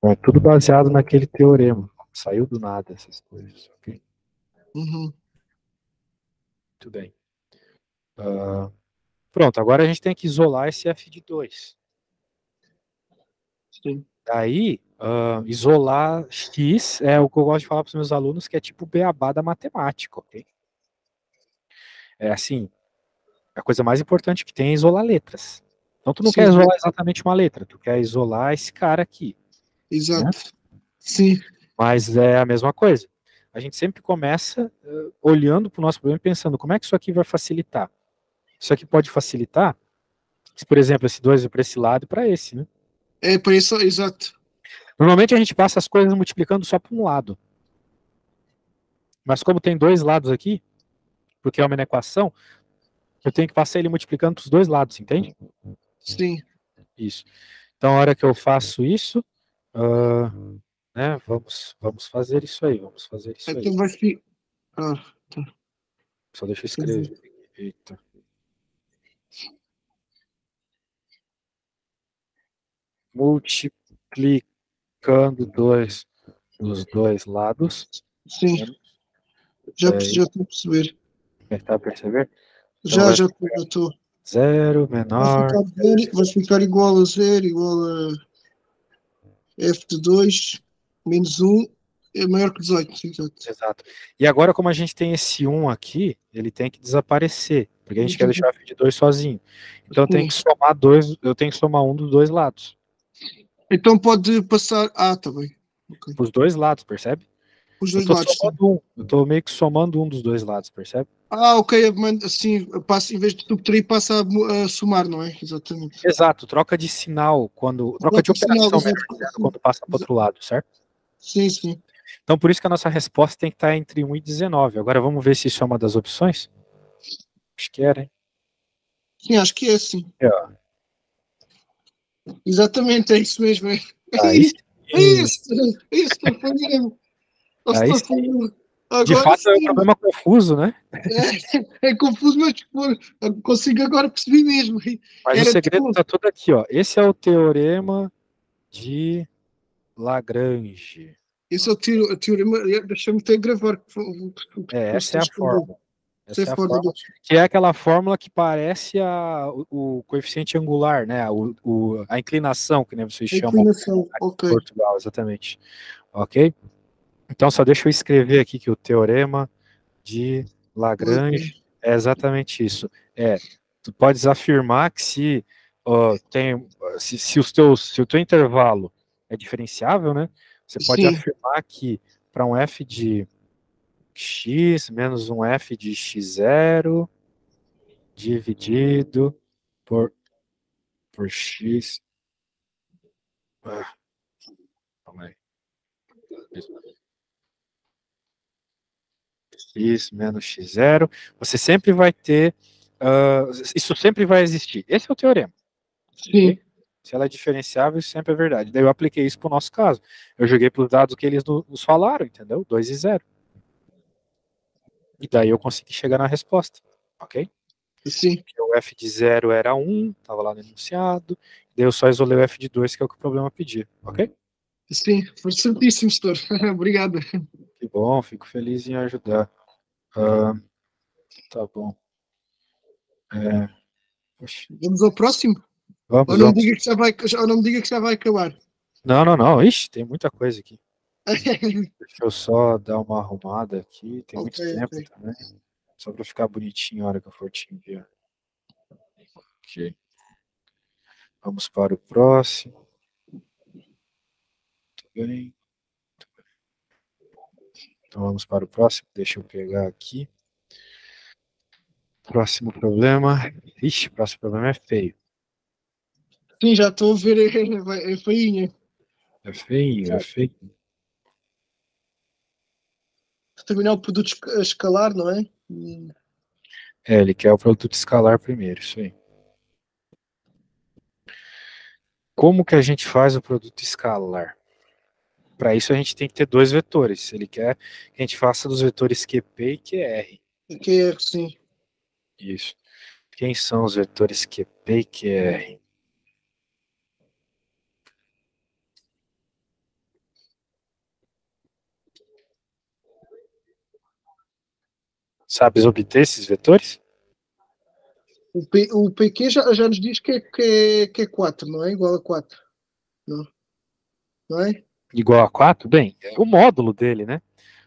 [SPEAKER 2] Bom, é tudo baseado naquele teorema. Saiu do nada essas coisas, ok?
[SPEAKER 1] Uhum.
[SPEAKER 2] Muito bem. Pronto, agora a gente tem que isolar esse f de 2.
[SPEAKER 1] Sim.
[SPEAKER 2] Daí, isolar x é o que eu gosto de falar para os meus alunos, que é tipo beabá da matemática, ok? É assim, a coisa mais importante que tem é isolar letras. Então tu não
[SPEAKER 1] Sim,
[SPEAKER 2] quer
[SPEAKER 1] sim.
[SPEAKER 2] isolar exatamente uma letra, tu quer isolar esse cara aqui, né?
[SPEAKER 1] Exato. Sim.
[SPEAKER 2] Mas é a mesma coisa. A gente sempre começa olhando para o nosso problema e pensando como é que isso aqui vai facilitar. Isso aqui pode facilitar se, por exemplo, esse 2 é para esse lado e para esse, né?
[SPEAKER 1] É para isso, exato.
[SPEAKER 2] Normalmente a gente passa as coisas multiplicando só para um lado. Mas como tem dois lados aqui, porque é uma equação, eu tenho que passar ele multiplicando para os dois lados, entende?
[SPEAKER 1] Sim.
[SPEAKER 2] Isso. Então, a hora que eu faço isso, né, vamos fazer isso aí, vamos fazer isso aí.
[SPEAKER 1] Então vai ficar. Tá.
[SPEAKER 2] Só deixa eu escrever. Eita. Multiplicando dos dois lados.
[SPEAKER 1] Sim. Já estou a perceber.
[SPEAKER 2] Tentar perceber? Então
[SPEAKER 1] Já
[SPEAKER 2] vai
[SPEAKER 1] estou.
[SPEAKER 2] 0 menor.
[SPEAKER 1] Vai ficar igual a zero, igual a f de 2 menos um é maior que 18. Sim, exato.
[SPEAKER 2] Exato. E agora, como a gente tem esse 1 aqui, ele tem que desaparecer, porque a gente quer deixar o f de 2 sozinho. Então eu tenho que somar dois, eu tenho que somar um dos dois lados.
[SPEAKER 1] Então pode passar. Tá bem. Okay.
[SPEAKER 2] Os dois lados, percebe?
[SPEAKER 1] Os
[SPEAKER 2] Eu
[SPEAKER 1] dois
[SPEAKER 2] tô
[SPEAKER 1] lados, sim.
[SPEAKER 2] somando um. Eu tô meio que somando um dos dois lados, percebe?
[SPEAKER 1] Ok, assim, passa, em vez de subtrair, passa a somar, não é? Exatamente.
[SPEAKER 2] Exato, troca de sinal quando. Troca de
[SPEAKER 1] Troca de sinal,
[SPEAKER 2] operação, melhor
[SPEAKER 1] exato.
[SPEAKER 2] dizendo, quando passa para outro lado, certo?
[SPEAKER 1] Sim, sim.
[SPEAKER 2] Então por isso que a nossa resposta tem que estar entre 1 e 19. Agora vamos ver se isso é uma das opções? Acho que era, hein?
[SPEAKER 1] Sim, acho que é assim.
[SPEAKER 2] É, ó.
[SPEAKER 1] Exatamente, é isso mesmo.
[SPEAKER 2] Aí sim.
[SPEAKER 1] É isso, é isso, foi mesmo.
[SPEAKER 2] Aí
[SPEAKER 1] Nossa, foi
[SPEAKER 2] sim.
[SPEAKER 1] mesmo.
[SPEAKER 2] De
[SPEAKER 1] Agora
[SPEAKER 2] fato é um
[SPEAKER 1] sim.
[SPEAKER 2] problema confuso, né?
[SPEAKER 1] É confuso, mas consigo agora perceber mesmo.
[SPEAKER 2] Mas o
[SPEAKER 1] Era
[SPEAKER 2] segredo
[SPEAKER 1] tipo.
[SPEAKER 2] está todo aqui, ó. Esse é o teorema de Lagrange.
[SPEAKER 1] Esse é o teorema. Deixa-me até gravar.
[SPEAKER 2] Essa é a fórmula.
[SPEAKER 1] Essa é a
[SPEAKER 2] Essa é a
[SPEAKER 1] forma
[SPEAKER 2] fórmula, que é aquela fórmula que parece o coeficiente angular, né? A inclinação, que nem vocês
[SPEAKER 1] a
[SPEAKER 2] chamam
[SPEAKER 1] inclinação.
[SPEAKER 2] aqui em
[SPEAKER 1] Ok.
[SPEAKER 2] Portugal, exatamente. Ok? Então, só deixa eu escrever aqui que o teorema de Lagrange é exatamente isso. Tu podes afirmar que se o teu intervalo é diferenciável, né? Você pode
[SPEAKER 1] Sim.
[SPEAKER 2] afirmar que para um f de x menos um f de x0 dividido por x. Calma aí. X menos x0. Você sempre vai ter. Isso sempre vai existir. Esse é o teorema.
[SPEAKER 1] Sim.
[SPEAKER 2] Okay? Se ela é diferenciável, isso sempre é verdade. Daí eu apliquei isso para o nosso caso. Eu joguei para os dados que eles nos falaram, entendeu? 2 e 0. E daí eu consegui chegar na resposta. Ok?
[SPEAKER 1] Sim.
[SPEAKER 2] Porque o f de 0 era 1, estava lá no enunciado. Daí eu só isolei o f de 2, que é o que o problema pedia. Ok?
[SPEAKER 1] Sim, foi certíssimo, setor. Obrigado.
[SPEAKER 2] Que bom, fico feliz em ajudar. Tá bom.
[SPEAKER 1] Vamos ao próximo?
[SPEAKER 2] Vamos,
[SPEAKER 1] Ou não me
[SPEAKER 2] vamos.
[SPEAKER 1] diga que já vai acabar.
[SPEAKER 2] Não. Ixi, tem muita coisa aqui. Deixa eu só dar uma arrumada aqui. Tem muito tempo também. Só para ficar bonitinho a hora que eu for te enviar. Ok. Vamos para o próximo. Muito bem. Então vamos para o próximo. Deixa eu pegar aqui. Próximo problema. Ixi, próximo problema é feio.
[SPEAKER 1] Sim, já estou a ver. É feinha.
[SPEAKER 2] É feio, é feio.
[SPEAKER 1] Terminar o produto a escalar, não é?
[SPEAKER 2] Ele quer o produto escalar primeiro, isso aí. Como que a gente faz o produto escalar? Para isso a gente tem que ter dois vetores. Ele quer que a gente faça dos vetores QP e QR.
[SPEAKER 1] QR, sim.
[SPEAKER 2] Isso. Quem são os vetores QP e QR? Sabes obter esses vetores?
[SPEAKER 1] O PQ já nos diz que é 4, não é? Igual a 4. Não é?
[SPEAKER 2] Igual a 4? Bem, é o módulo dele, né?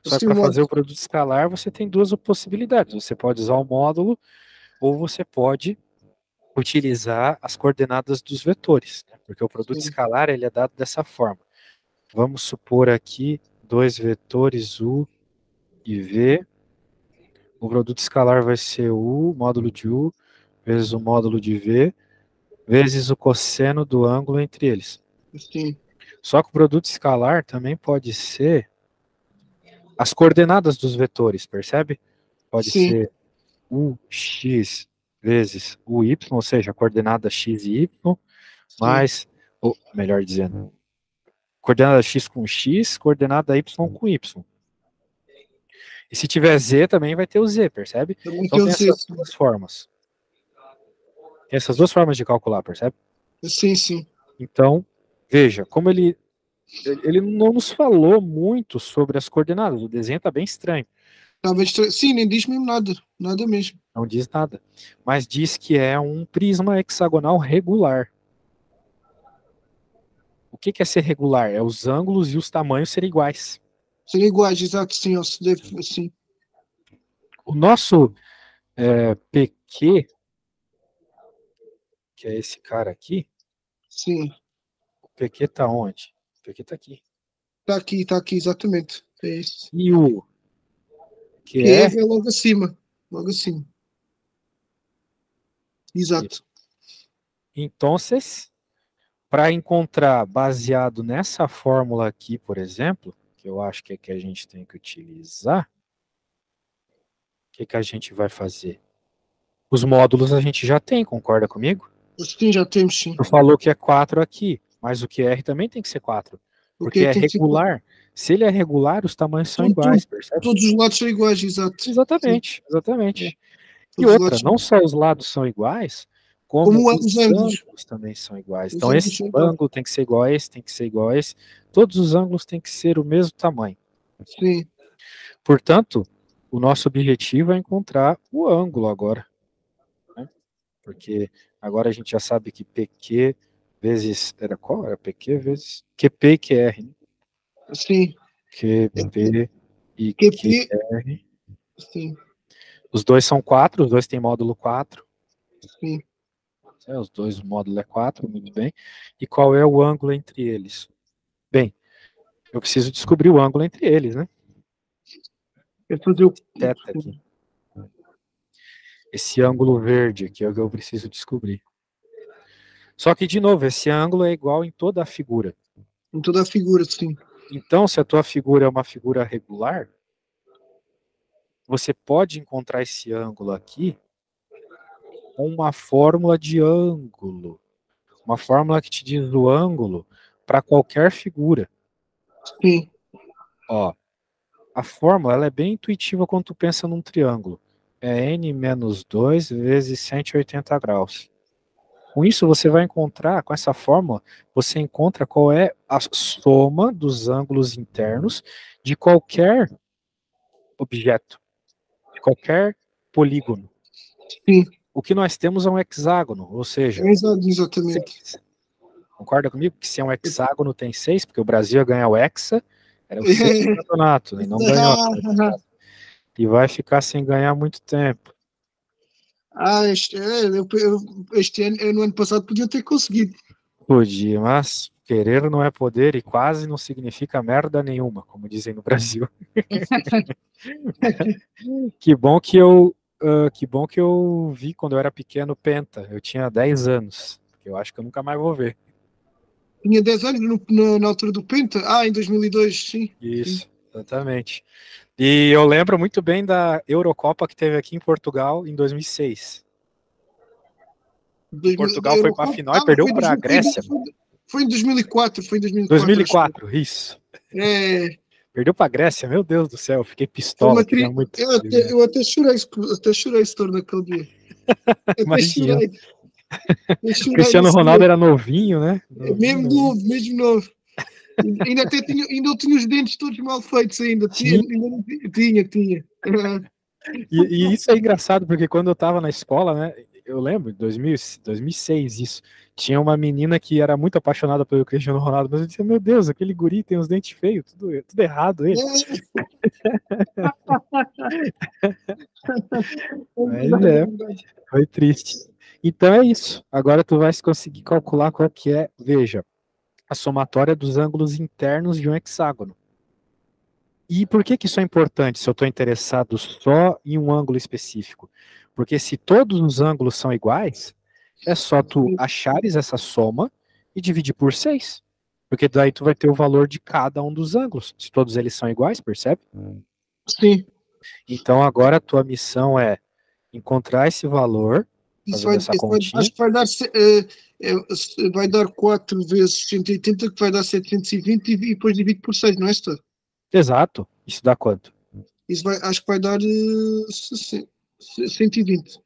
[SPEAKER 2] Só que
[SPEAKER 1] Assim, o
[SPEAKER 2] para fazer
[SPEAKER 1] modo.
[SPEAKER 2] o produto escalar, você tem duas possibilidades. Você pode usar o módulo ou você pode utilizar as coordenadas dos vetores, né? Porque o produto
[SPEAKER 1] Sim.
[SPEAKER 2] escalar ele é dado dessa forma. Vamos supor aqui dois vetores U e V. O produto escalar vai ser U, módulo de U, vezes o módulo de V, vezes o cosseno do ângulo entre eles.
[SPEAKER 1] Sim.
[SPEAKER 2] Só que o produto escalar também pode ser as coordenadas dos vetores, percebe? Pode
[SPEAKER 1] Sim.
[SPEAKER 2] ser UX vezes UY, ou seja, a coordenada x e y,
[SPEAKER 1] Sim.
[SPEAKER 2] mais, ou melhor dizendo, coordenada x com x, coordenada y com y. E se tiver z, também vai ter o z, percebe?
[SPEAKER 1] Também
[SPEAKER 2] Então
[SPEAKER 1] tem o
[SPEAKER 2] tem
[SPEAKER 1] Z.
[SPEAKER 2] essas duas formas. Tem essas duas formas de calcular, percebe?
[SPEAKER 1] Sim, sim.
[SPEAKER 2] Então, veja, como ele não nos falou muito sobre as coordenadas, o desenho está bem estranho.
[SPEAKER 1] Talvez. Sim, nem diz mesmo nada. Nada mesmo.
[SPEAKER 2] Não diz nada. Mas diz que é um prisma hexagonal regular. O que é ser regular? É os ângulos e os tamanhos serem iguais.
[SPEAKER 1] Serem iguais, exato, sim. Ou se deve, assim.
[SPEAKER 2] O nosso PQ, que é esse cara aqui,
[SPEAKER 1] Sim.
[SPEAKER 2] o PQ está onde? O PQ está aqui.
[SPEAKER 1] Está aqui, exatamente. É isso.
[SPEAKER 2] E o
[SPEAKER 1] Que é
[SPEAKER 2] QR,
[SPEAKER 1] logo acima. Logo acima. Exato.
[SPEAKER 2] então, para encontrar baseado nessa fórmula aqui, por exemplo, que eu acho que é que a gente tem que utilizar, o que a gente vai fazer? Os módulos a gente já tem, concorda comigo?
[SPEAKER 1] Sim, já temos, sim.
[SPEAKER 2] Tu falou que é 4 aqui, mas o QR também tem que ser 4,
[SPEAKER 1] O que é
[SPEAKER 2] porque
[SPEAKER 1] que
[SPEAKER 2] é
[SPEAKER 1] tem que ser.
[SPEAKER 2] regular. Se ele é regular, os tamanhos são iguais, percebe?
[SPEAKER 1] Todos os lados são iguais, exato. Sim.
[SPEAKER 2] Exatamente,
[SPEAKER 1] É.
[SPEAKER 2] exatamente. E
[SPEAKER 1] Todos os
[SPEAKER 2] outra,
[SPEAKER 1] lados são
[SPEAKER 2] não
[SPEAKER 1] iguais.
[SPEAKER 2] só os lados são iguais, como
[SPEAKER 1] Como os
[SPEAKER 2] os
[SPEAKER 1] ângulos.
[SPEAKER 2] ângulos também são iguais.
[SPEAKER 1] Os
[SPEAKER 2] Então,
[SPEAKER 1] ângulos
[SPEAKER 2] esse
[SPEAKER 1] são iguais.
[SPEAKER 2] ângulo tem que ser igual a esse, tem que ser igual a esse. Todos os ângulos têm que ser o mesmo tamanho.
[SPEAKER 1] Sim.
[SPEAKER 2] Portanto, o nosso objetivo é encontrar o ângulo agora, né? Porque agora a gente já sabe que PQ vezes, era qual? Era PQ vezes QP e QR, né?
[SPEAKER 1] Sim.
[SPEAKER 2] QP e
[SPEAKER 1] QP.
[SPEAKER 2] QR.
[SPEAKER 1] Sim.
[SPEAKER 2] Os dois são 4, os dois têm módulo 4.
[SPEAKER 1] Sim.
[SPEAKER 2] Os dois, o módulo é 4, muito bem. E qual é o ângulo entre eles? Bem, eu preciso descobrir o ângulo entre eles, né?
[SPEAKER 1] É fazer o.
[SPEAKER 2] Teta aqui. Esse ângulo verde aqui é o que eu preciso descobrir. Só que, de novo, esse ângulo é igual em toda a figura.
[SPEAKER 1] Em toda a figura, sim.
[SPEAKER 2] Então, se a tua figura é uma figura regular, você pode encontrar esse ângulo aqui com uma fórmula de ângulo. Uma fórmula que te diz o ângulo para qualquer figura.
[SPEAKER 1] Sim.
[SPEAKER 2] Ó, a fórmula ela é bem intuitiva quando tu pensa num triângulo. É n menos 2 vezes 180 graus. Com isso, você vai encontrar, com essa fórmula, você encontra qual é a soma dos ângulos internos de qualquer objeto, de qualquer polígono.
[SPEAKER 1] Sim.
[SPEAKER 2] O que nós temos é um hexágono, ou seja,
[SPEAKER 1] Exatamente.
[SPEAKER 2] 6. Concorda comigo que se é um hexágono tem 6, porque o Brasil ia ganhar o hexa, era o 6 do campeonato, né, e não ganhou. E vai ficar sem ganhar muito tempo.
[SPEAKER 1] Este ano, no ano passado, podia ter conseguido.
[SPEAKER 2] Podia, mas querer não é poder e quase não significa merda nenhuma, como dizem no Brasil. Que bom que eu vi quando eu era pequeno Penta. Eu tinha 10 anos. Eu acho que eu nunca mais vou ver.
[SPEAKER 1] Tinha 10 anos na altura do Penta. Em 2002, sim.
[SPEAKER 2] Isso,
[SPEAKER 1] sim.
[SPEAKER 2] exatamente. E eu lembro muito bem da Eurocopa que teve aqui em Portugal em 2006. Portugal foi para a final e perdeu para a Grécia.
[SPEAKER 1] Foi em 2004. Foi em
[SPEAKER 2] 2004, isso.
[SPEAKER 1] É.
[SPEAKER 2] Perdeu para a Grécia, meu Deus do céu, fiquei pistola.
[SPEAKER 1] Eu até chorei esse torno naquele dia. Até chorei.
[SPEAKER 2] Cristiano Ronaldo era novinho, né?
[SPEAKER 1] Mesmo novo. Ainda tinha os dentes todos mal feitos ainda. Tinha.
[SPEAKER 2] E isso é engraçado, porque quando eu tava na escola, né, eu lembro, 2006 isso, tinha uma menina que era muito apaixonada pelo Cristiano Ronaldo, mas eu disse, meu Deus, aquele guri tem os dentes feios, tudo errado ele. Mas foi triste. Então é isso. Agora tu vai conseguir calcular qual que é, veja, a somatória dos ângulos internos de um hexágono. E por que isso é importante se eu estou interessado só em um ângulo específico? Porque se todos os ângulos são iguais, é só tu achares essa soma e dividir por 6. Porque daí tu vai ter o valor de cada um dos ângulos. Se todos eles são iguais, percebe?
[SPEAKER 1] Sim.
[SPEAKER 2] Então agora a tua missão é encontrar esse valor, fazendo essa continha.
[SPEAKER 1] Acho que vai dar 4 vezes 180, que vai dar 720 e depois divide por 6, não é, Stor?
[SPEAKER 2] Exato. Isso dá quanto?
[SPEAKER 1] Acho que vai dar 120.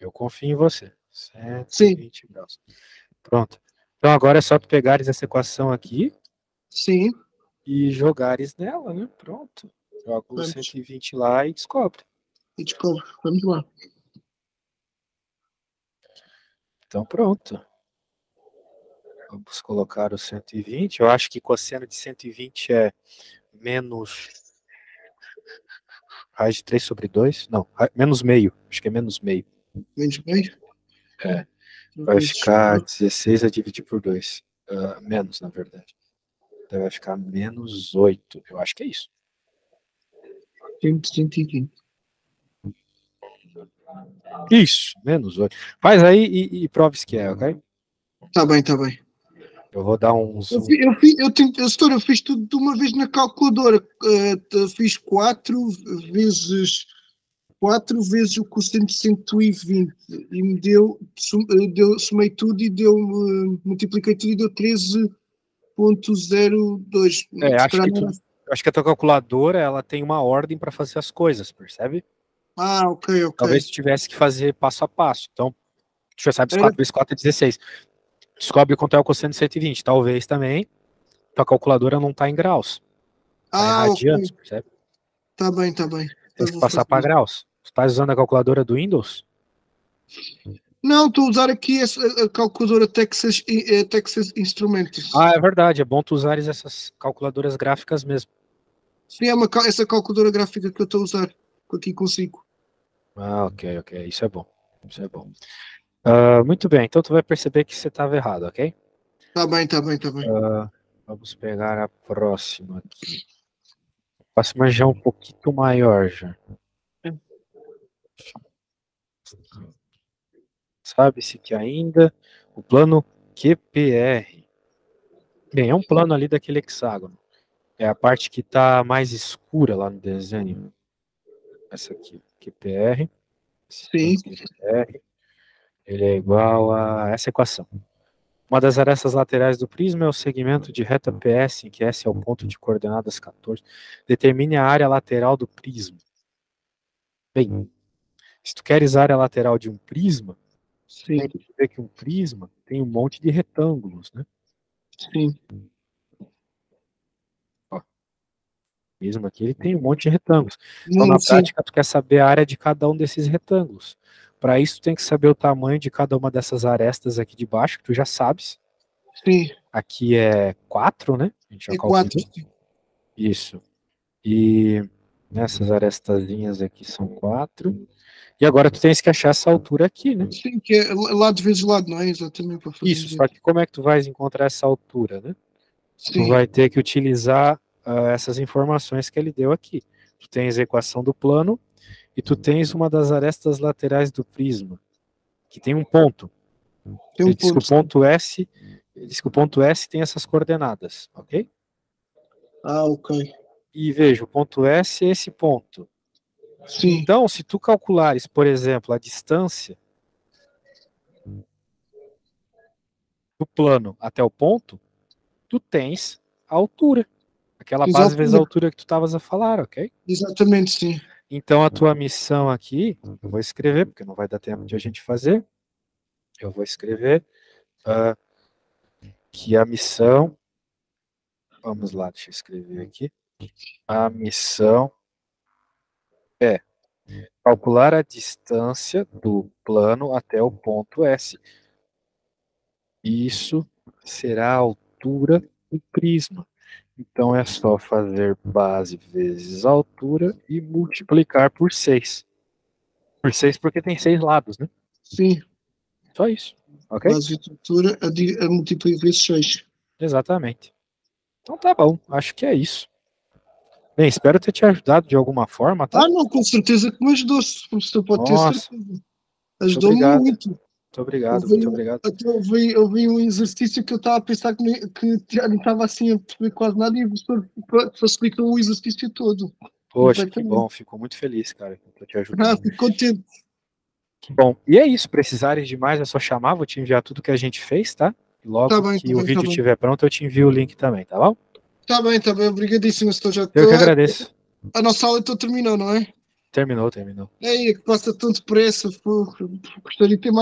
[SPEAKER 2] Eu confio em você. 120 graus. Pronto. Então agora é só tu pegares essa equação aqui.
[SPEAKER 1] Sim.
[SPEAKER 2] E jogares nela, né? Pronto. Joga o 120 lá e descobre.
[SPEAKER 1] Vamos lá.
[SPEAKER 2] Então pronto. Vamos colocar o 120. Eu acho que cosseno de 120 é menos raiz de 3 sobre 2. Não, menos meio. Acho que é menos meio.
[SPEAKER 1] Menos meio?
[SPEAKER 2] É. Vai ficar 16 a dividir por 2. Menos, na verdade. Então vai ficar menos 8. Eu acho que é isso.
[SPEAKER 1] 120.
[SPEAKER 2] Isso, menos 8. Faz aí e prove se que é, ok?
[SPEAKER 1] Tá bem.
[SPEAKER 2] Eu vou dar uns.
[SPEAKER 1] Eu fiz tudo de uma vez na calculadora. Fiz 4 vezes o cosseno de 120 e me somei tudo e multipliquei tudo e deu 13,02.
[SPEAKER 2] Acho que a tua calculadora ela tem uma ordem para fazer as coisas, percebe?
[SPEAKER 1] Ok.
[SPEAKER 2] Talvez tu tivesse que fazer passo a passo. Então, deixa eu saber, 4 vezes 4 é 16. Descobre quanto é o cosseno de 120. Talvez também tua calculadora não está em graus. Está em radianos, percebe?
[SPEAKER 1] Tá bem.
[SPEAKER 2] Tem que passar para graus. Tu tá usando a calculadora do Windows?
[SPEAKER 1] Não, estou a usar aqui a calculadora Texas Instruments.
[SPEAKER 2] É verdade. É bom tu usares essas calculadoras gráficas mesmo.
[SPEAKER 1] Sim, essa calculadora gráfica que eu estou a usar aqui consigo.
[SPEAKER 2] Ok. Isso é bom. Muito bem. Então tu vai perceber que você estava errado, ok?
[SPEAKER 1] Tá bem.
[SPEAKER 2] Vamos pegar a próxima aqui. A próxima já é um pouquinho maior já. Sabe-se que ainda o plano QPR. Bem, é um plano ali daquele hexágono. É a parte que está mais escura lá no desenho. Essa aqui, QPR.
[SPEAKER 1] Sim.
[SPEAKER 2] QPR, ele é igual a essa equação. Uma das arestas laterais do prisma é o segmento de reta PS, em que S é o ponto de coordenadas 14. Determine a área lateral do prisma. Bem, se tu queres a área lateral de um prisma,
[SPEAKER 1] Sim.
[SPEAKER 2] tem que ver que um prisma tem um monte de retângulos, né?
[SPEAKER 1] Sim.
[SPEAKER 2] Ó, prisma aqui, ele tem um monte de retângulos. Então, na
[SPEAKER 1] Sim.
[SPEAKER 2] prática, tu quer saber a área de cada um desses retângulos. Para isso, tu tem que saber o tamanho de cada uma dessas arestas aqui de baixo, que tu já sabes.
[SPEAKER 1] Sim.
[SPEAKER 2] Aqui é 4, né? A gente já
[SPEAKER 1] É
[SPEAKER 2] calculou.
[SPEAKER 1] 4.
[SPEAKER 2] Isso. E essas arestazinhas aqui são 4. E agora tu tens que achar essa altura aqui, né?
[SPEAKER 1] Sim, que é lado vezes lado, não é? Exatamente, para fazer
[SPEAKER 2] Isso, só que como é que tu vais encontrar essa altura, né? Tu
[SPEAKER 1] Sim.
[SPEAKER 2] vai ter que utilizar essas informações que ele deu aqui. Tu tens a equação do plano e tu tens uma das arestas laterais do prisma, que tem um ponto.
[SPEAKER 1] Tem
[SPEAKER 2] Ele
[SPEAKER 1] um
[SPEAKER 2] diz que o
[SPEAKER 1] ponto.
[SPEAKER 2] ponto S, ele diz que o ponto S tem essas coordenadas, ok?
[SPEAKER 1] Ah, ok.
[SPEAKER 2] E veja, o ponto S é esse ponto.
[SPEAKER 1] Sim.
[SPEAKER 2] Então, se tu calculares, por exemplo, a distância do plano até o ponto, tu tens a altura. Aquela base vezes a
[SPEAKER 1] Exatamente.
[SPEAKER 2] altura que tu estavas a falar, ok?
[SPEAKER 1] Exatamente, sim.
[SPEAKER 2] Então, a tua missão aqui, eu vou escrever, porque não vai dar tempo de a gente fazer. Eu vou escrever que a missão. Vamos lá, deixa eu escrever aqui. A missão é calcular a distância do plano até o ponto S. Isso será a altura do prisma. Então é só fazer base vezes a altura e multiplicar por 6. Por 6 porque tem 6 lados, né?
[SPEAKER 1] Sim.
[SPEAKER 2] Só isso, ok?
[SPEAKER 1] Base de altura a multiplicar vezes 6.
[SPEAKER 2] Exatamente. Então tá bom, acho que é isso. Bem, espero ter te ajudado de alguma forma, tá?
[SPEAKER 1] Ah, não, com certeza que me ajudou, se você pode ter
[SPEAKER 2] Nossa,
[SPEAKER 1] certeza.
[SPEAKER 2] muito
[SPEAKER 1] Ajudou-me
[SPEAKER 2] obrigado.
[SPEAKER 1] muito.
[SPEAKER 2] Muito obrigado, muito obrigado.
[SPEAKER 1] Eu vi um exercício que eu estava a pensar que já não estava assim a perceber quase nada e o professor facilitou o exercício todo.
[SPEAKER 2] Poxa, que bom, fico muito feliz, cara, que eu tô te
[SPEAKER 1] Ah,
[SPEAKER 2] ajudando.
[SPEAKER 1] fico contente.
[SPEAKER 2] Que bom. E é isso, precisares de mais é só chamar, vou te enviar tudo que a gente fez, tá? E
[SPEAKER 1] Está
[SPEAKER 2] logo
[SPEAKER 1] bem,
[SPEAKER 2] que
[SPEAKER 1] está
[SPEAKER 2] o
[SPEAKER 1] bem, está
[SPEAKER 2] vídeo
[SPEAKER 1] bem.
[SPEAKER 2] estiver pronto, eu te envio o link também, tá bom?
[SPEAKER 1] Está bem, obrigadíssimo. Estou já
[SPEAKER 2] Eu que agradeço.
[SPEAKER 1] a nossa aula então terminou, não é?
[SPEAKER 2] Terminou, terminou.
[SPEAKER 1] É, que passa tão depressa. Gostaria de ter mais.